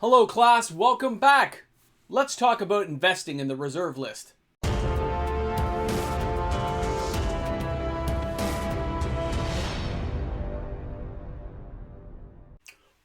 Hello class, welcome back. Let's talk about investing in the reserve list.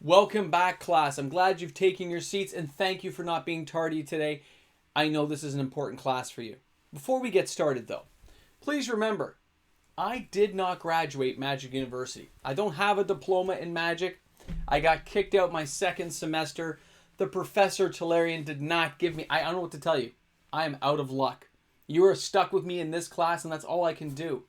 Welcome back class. I'm glad you've taken your seats and thank you for not being tardy today. I know this is an important class for you. Before we get started though, please remember, I did not graduate Magic University. I don't have a diploma in Magic. I got kicked out my second semester. The Professor Tolarian did not give me... I don't know what to tell you. I am out of luck. You are stuck with me in this class and that's all I can do.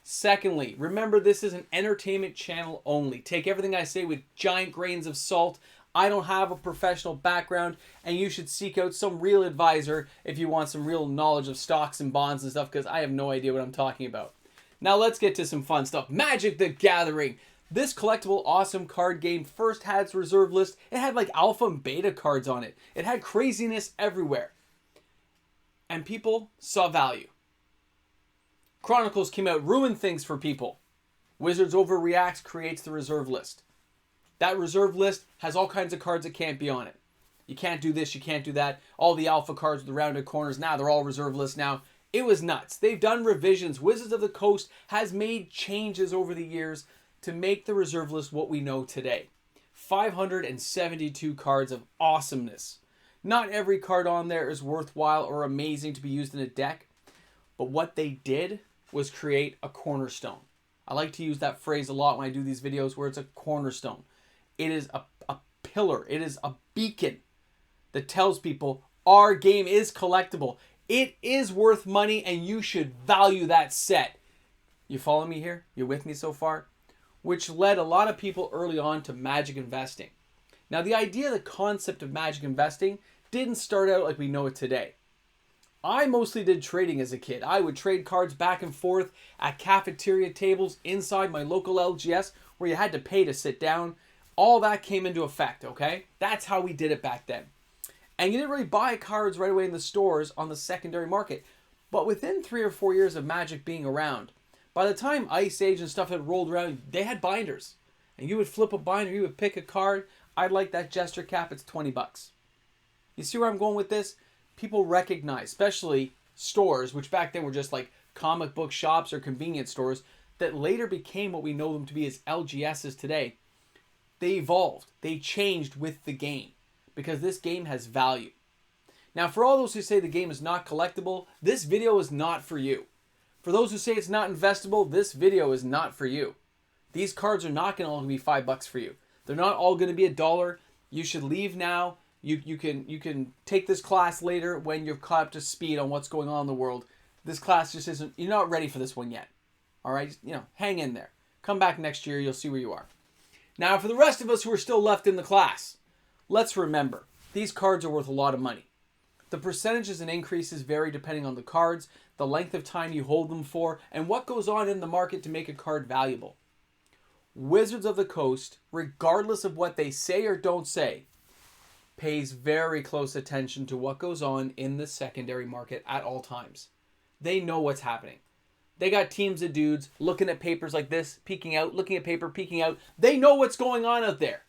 Secondly, remember this is an entertainment channel only. Take everything I say with giant grains of salt. I don't have a professional background and you should seek out some real advisor if you want some real knowledge of stocks and bonds and stuff because I have no idea what I'm talking about. Now let's get to some fun stuff. Magic the Gathering. This collectible awesome card game first had its reserve list. It had like alpha and beta cards on it. It had craziness everywhere. And people saw value. Chronicles came out, ruined things for people. Wizards Overreacts creates the reserve list. That reserve list has all kinds of cards that can't be on it. You can't do this, you can't do that. All the alpha cards with the rounded corners, now they're all reserve list now. It was nuts. They've done revisions. Wizards of the Coast has made changes over the years to make the reserve list what we know today. 572 cards of awesomeness. Not every card on there is worthwhile or amazing to be used in a deck, but what they did was create a cornerstone. I like to use that phrase a lot when I do these videos where it's a cornerstone. It is a pillar. It is a beacon that tells people our game is collectible. It is worth money and you should value that set. You follow me here? You're with me so far? Which led a lot of people early on to Magic investing. Now the idea, the concept of Magic investing didn't start out like we know it today. I mostly did trading as a kid. I would trade cards back and forth at cafeteria tables inside my local LGS where you had to pay to sit down. All that came into effect, okay? That's how we did it back then. And you didn't really buy cards right away in the stores on the secondary market. But within 3 or 4 years of Magic being around, by the time Ice Age and stuff had rolled around, they had binders. And you would flip a binder, you would pick a card. I'd like that Jester cap, it's $20. You see where I'm going with this? People recognize, especially stores, which back then were just like comic book shops or convenience stores, that later became what we know them to be as LGSs today. They evolved. They changed with the game because this game has value. Now, for all those who say the game is not collectible, this video is not for you. For those who say it's not investable, this video is not for you. These cards are not going to all be $5 for you. They're not all going to be $1. You should leave now. You can take this class later when you're caught up to speed on what's going on in the world. This class just isn't, you're not ready for this one yet. All right? Hang in there. Come back next year, you'll see where you are. Now, for the rest of us who are still left in the class, let's remember, these cards are worth a lot of money. The percentages and increases vary depending on the cards, the length of time you hold them for, and what goes on in the market to make a card valuable. Wizards of the Coast, regardless of what they say or don't say, pays very close attention to what goes on in the secondary market at all times. They know what's happening. They got teams of dudes looking at papers like this, peeking out, looking at paper, peeking out. They know what's going on out there.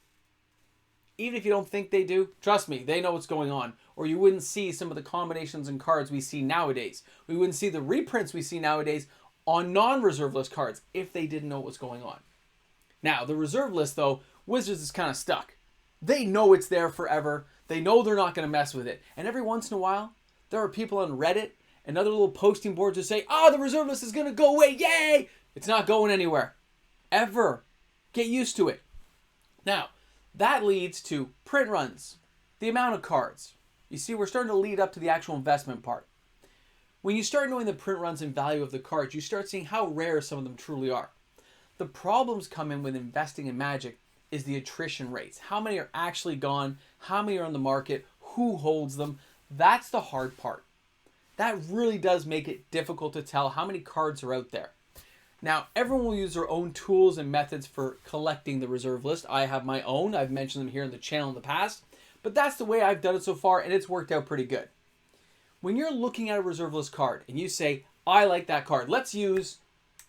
Even if you don't think they do, trust me, they know what's going on. Or you wouldn't see some of the combinations and cards we see nowadays. We wouldn't see the reprints we see nowadays on non-reserve list cards if they didn't know what was going on. Now, the reserve list, though, Wizards is kind of stuck. They know it's there forever. They know they're not going to mess with it. And every once in a while, there are people on Reddit and other little posting boards who say, oh, the reserve list is going to go away. Yay! It's not going anywhere. Ever. Get used to it. Now, that leads to print runs. The amount of cards. You see, we're starting to lead up to the actual investment part. When you start knowing the print runs and value of the cards, you start seeing how rare some of them truly are. The problems come in with investing in Magic is the attrition rates. How many are actually gone? How many are on the market? Who holds them? That's the hard part. That really does make it difficult to tell how many cards are out there. Now, everyone will use their own tools and methods for collecting the reserve list. I have my own. I've mentioned them here in the channel in the past. But that's the way I've done it so far, and it's worked out pretty good. When you're looking at a reserve list card and you say, I like that card. Let's use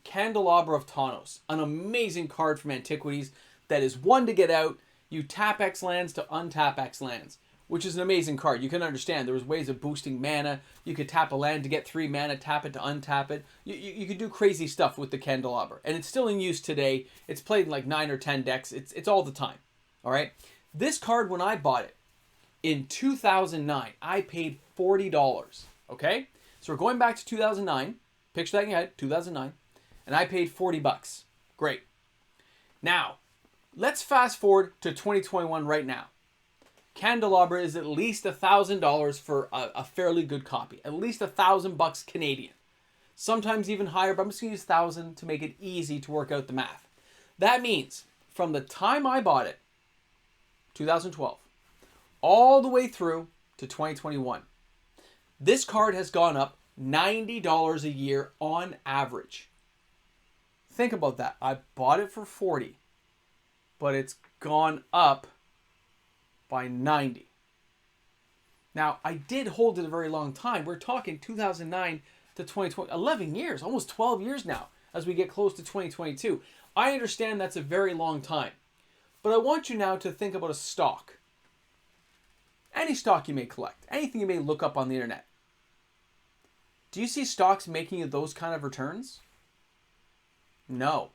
Candelabra of Tawnos, an amazing card from Antiquities that is one to get out. You tap X lands to untap X lands, which is an amazing card. You can understand there was ways of boosting mana. You could tap a land to get 3 mana, tap it to untap it. You could do crazy stuff with the Candelabra. And it's still in use today. It's played in like 9 or 10 decks. It's all the time. All right? This card, when I bought it in 2009, I paid $40. Okay? So we're going back to 2009. Picture that in your head, 2009. And I paid $40. Great. Now, let's fast forward to 2021 right now. Candelabra is at least $1,000 for a fairly good copy. At least $1,000 Canadian. Sometimes even higher, but I'm just going to use 1,000 to make it easy to work out the math. That means from the time I bought it, 2012, all the way through to 2021, this card has gone up $90 a year on average. Think about that. I bought it for $40, but it's gone up by 90. Now, I did hold it a very long time. We're talking 2009 to 2020, 11 years, almost 12 years now as we get close to 2022. I understand that's a very long time, but I want you now to think about a stock. Any stock you may collect, anything you may look up on the internet. Do you see stocks making you those kind of returns? No.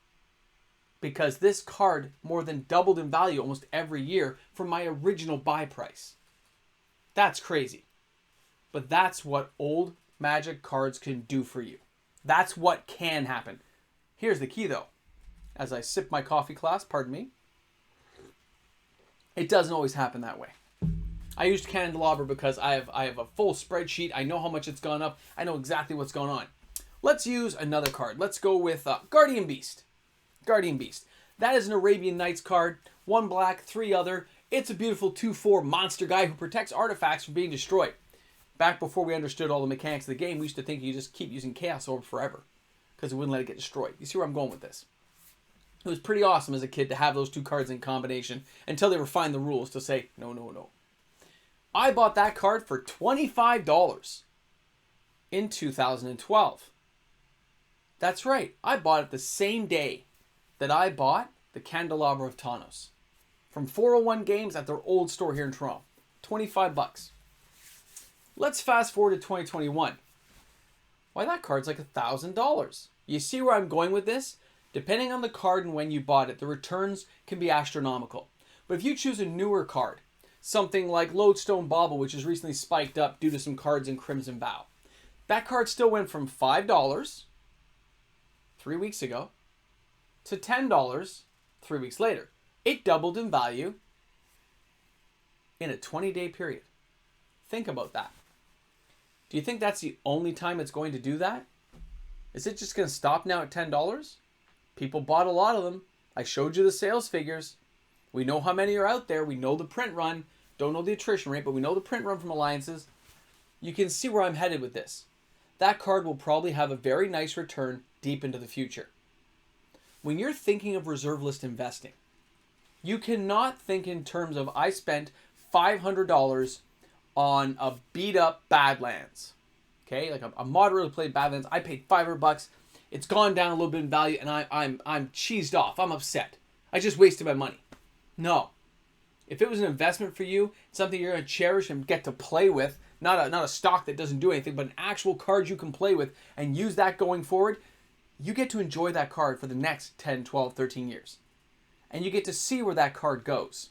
Because this card more than doubled in value almost every year from my original buy price. That's crazy. But that's what old Magic cards can do for you. That's what can happen. Here's the key though. As I sip my coffee glass, pardon me, it doesn't always happen that way. I used Candelabra because I have a full spreadsheet. I know how much it's gone up. I know exactly what's going on. Let's use another card. Let's go with Guardian Beast. Guardian Beast. That is an Arabian Nights card. 1 black, 3 other. It's a beautiful 2/4 monster guy who protects artifacts from being destroyed. Back before we understood all the mechanics of the game, we used to think you just keep using Chaos Orb forever because it wouldn't let it get destroyed. You see where I'm going with this? It was pretty awesome as a kid to have those 2 cards in combination until they refined the rules to say, no, no, no. I bought that card for $25 in 2012. That's right. I bought it the same day that I bought the Candelabra of Tawnos from 401 Games at their old store here in Toronto. $25. Let's fast forward to 2021. Why, that card's like $1,000. You see where I'm going with this? Depending on the card and when you bought it, the returns can be astronomical. But if you choose a newer card, something like Lodestone Bauble, which has recently spiked up due to some cards in Crimson Vow, that card still went from $5 3 weeks ago to $10 3 weeks later. It doubled in value in a 20-day period. Think about that. Do you think that's the only time it's going to do that? Is it just going to stop now at $10? People bought a lot of them. I showed you the sales figures. We know how many are out there. We know the print run. Don't know the attrition rate, but we know the print run from alliances. You can see where I'm headed with this. That card will probably have a very nice return deep into the future. When you're thinking of reserve list investing, you cannot think in terms of I spent $500 on a beat up Badlands. Okay, like a moderately played Badlands. I paid $500. It's gone down a little bit in value, and I'm cheesed off. I'm upset. I just wasted my money. No. If it was an investment for you, something you're going to cherish and get to play with, not a stock that doesn't do anything, but an actual card you can play with and use that going forward, you get to enjoy that card for the next 10, 12, 13 years. And you get to see where that card goes.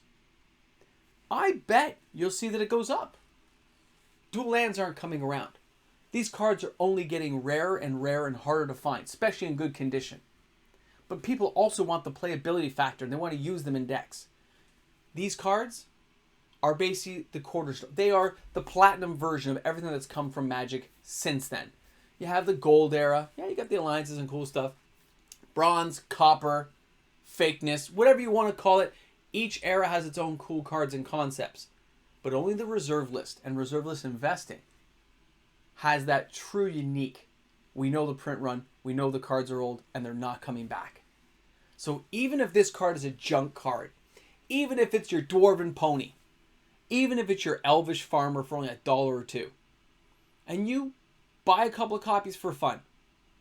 I bet you'll see that it goes up. Dual lands aren't coming around. These cards are only getting rarer and harder to find, especially in good condition. But people also want the playability factor, and they want to use them in decks. These cards are basically the cornerstone. They are the platinum version of everything that's come from Magic since then. You have the gold era. Yeah, you got the alliances and cool stuff. Bronze, copper, fakeness, whatever you want to call it. Each era has its own cool cards and concepts. But only the reserve list and reserve list investing has that true unique. We know the print run. We know the cards are old and they're not coming back. So even if this card is a junk card, even if it's your Dwarven Pony, even if it's your Elvish Farmer for only $1 or $2, and you buy a couple of copies for fun,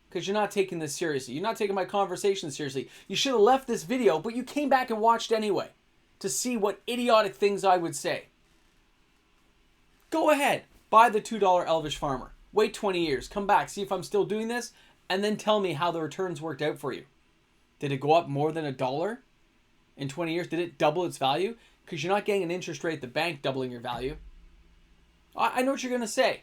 because you're not taking this seriously. You're not taking my conversation seriously. You should have left this video, but you came back and watched anyway. to see what idiotic things I would say. Go ahead. Buy the $2 Elvish Farmer. Wait 20 years. Come back. See if I'm still doing this. And then tell me how the returns worked out for you. Did it go up more than $1 in 20 years? Did it double its value? Because you're not getting an interest rate at the bank doubling your value. I know what you're going to say.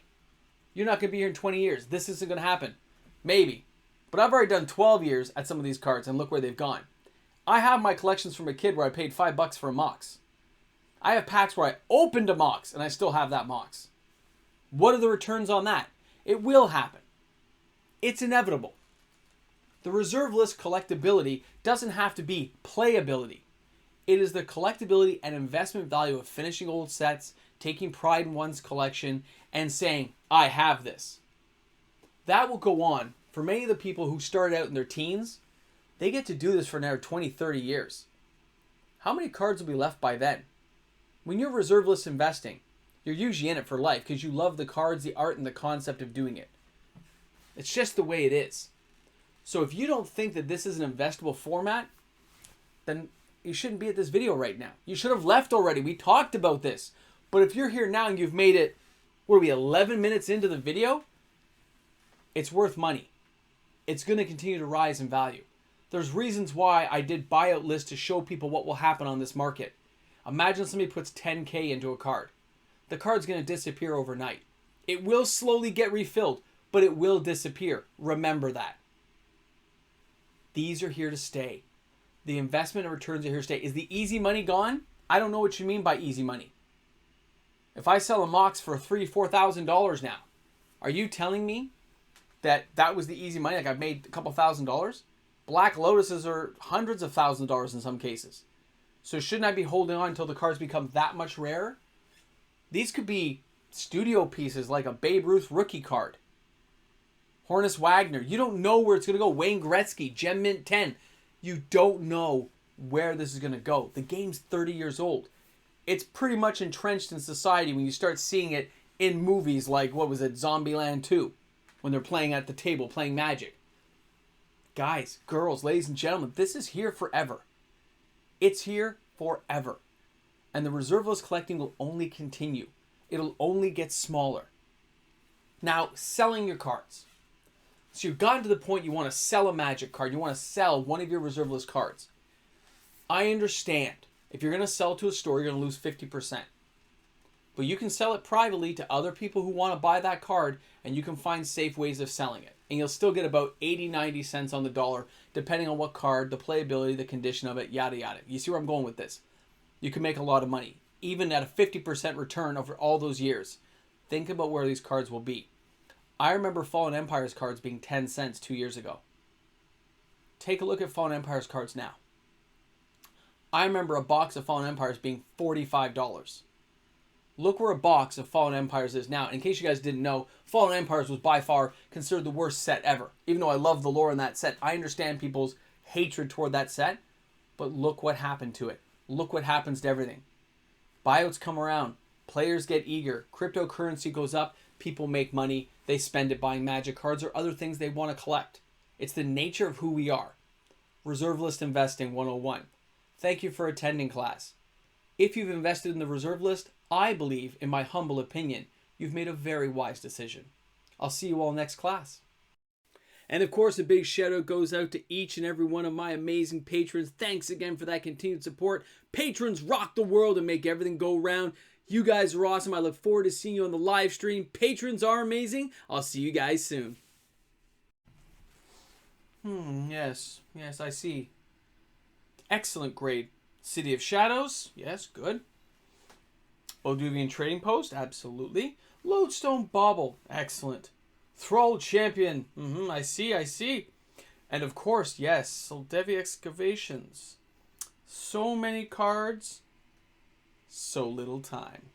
You're not going to be here in 20 years. This isn't going to happen. Maybe. But I've already done 12 years at some of these cards and look where they've gone. I have my collections from a kid where I paid $5 for a Mox. I have packs where I opened a Mox and I still have that Mox. What are the returns on that? It will happen. It's inevitable. The reserve list collectability doesn't have to be playability. It is the collectability and investment value of finishing old sets, taking pride in one's collection, and saying, I have this. That will go on for many of the people who started out in their teens. They get to do this for another 20, 30 years. How many cards will be left by then? When you're reserve list investing, you're usually in it for life because you love the cards, the art, and the concept of doing it. It's just the way it is. So if you don't think that this is an investable format, then you shouldn't be at this video right now. You should have left already. We talked about this. But if you're here now and you've made it, what are we, 11 minutes into the video? It's worth money. It's going to continue to rise in value. There's reasons why I did buyout lists to show people what will happen on this market. Imagine somebody puts 10K into a card. The card's going to disappear overnight. It will slowly get refilled, but it will disappear. Remember that. These are here to stay. The investment and returns are here to stay. Is the easy money gone? I don't know what you mean by easy money. If I sell a Mox for $3,000, $4,000 now, are you telling me that that was the easy money? Like I've made a couple $1,000s? Black Lotuses are hundreds of thousands of dollars in some cases. So shouldn't I be holding on until the cards become that much rarer? These could be studio pieces like a Babe Ruth rookie card. Hornus Wagner. You don't know where it's going to go. Wayne Gretzky, Gem Mint 10. You don't know where this is going to go. The game's 30 years old. It's pretty much entrenched in society when you start seeing it in movies like, what was it, Zombieland 2, when they're playing at the table, playing Magic. Guys, girls, ladies and gentlemen, this is here forever. It's here forever. And the reserve list collecting will only continue. It'll only get smaller. Now, selling your cards. So you've gotten to the point you want to sell a Magic card. You want to sell one of your reserve list cards. I understand. If you're going to sell to a store, you're going to lose 50%. But you can sell it privately to other people who want to buy that card, and you can find safe ways of selling it. And you'll still get about 80, 90 cents on the dollar, depending on what card, the playability, the condition of it, yada, yada. You see where I'm going with this? You can make a lot of money, even at a 50% return over all those years. Think about where these cards will be. I remember Fallen Empires cards being 10 cents 2 years ago. Take a look at Fallen Empires cards now. I remember a box of Fallen Empires being $45. Look where a box of Fallen Empires is now. In case you guys didn't know, Fallen Empires was by far considered the worst set ever. Even though I love the lore in that set, I understand people's hatred toward that set. But look what happened to it. Look what happens to everything. Buyouts come around. Players get eager. Cryptocurrency goes up. People make money. They spend it buying Magic cards or other things they want to collect. It's the nature of who we are. Reserve List Investing 101. Thank you for attending class. If you've invested in the reserve list, I believe, in my humble opinion, you've made a very wise decision. I'll see you all next class. And of course, a big shout out goes out to each and every one of my amazing patrons. Thanks again for that continued support. Patrons rock the world and make everything go round. You guys are awesome. I look forward to seeing you on the live stream. Patrons are amazing. I'll see you guys soon. Yes, I see. Excellent grade. City of Shadows. Yes, good. Oduvian Trading Post. Absolutely. Lodestone Bauble. Excellent. Thrall Champion. I see. And of course, yes, Soldevi Excavations. So many cards, so little time.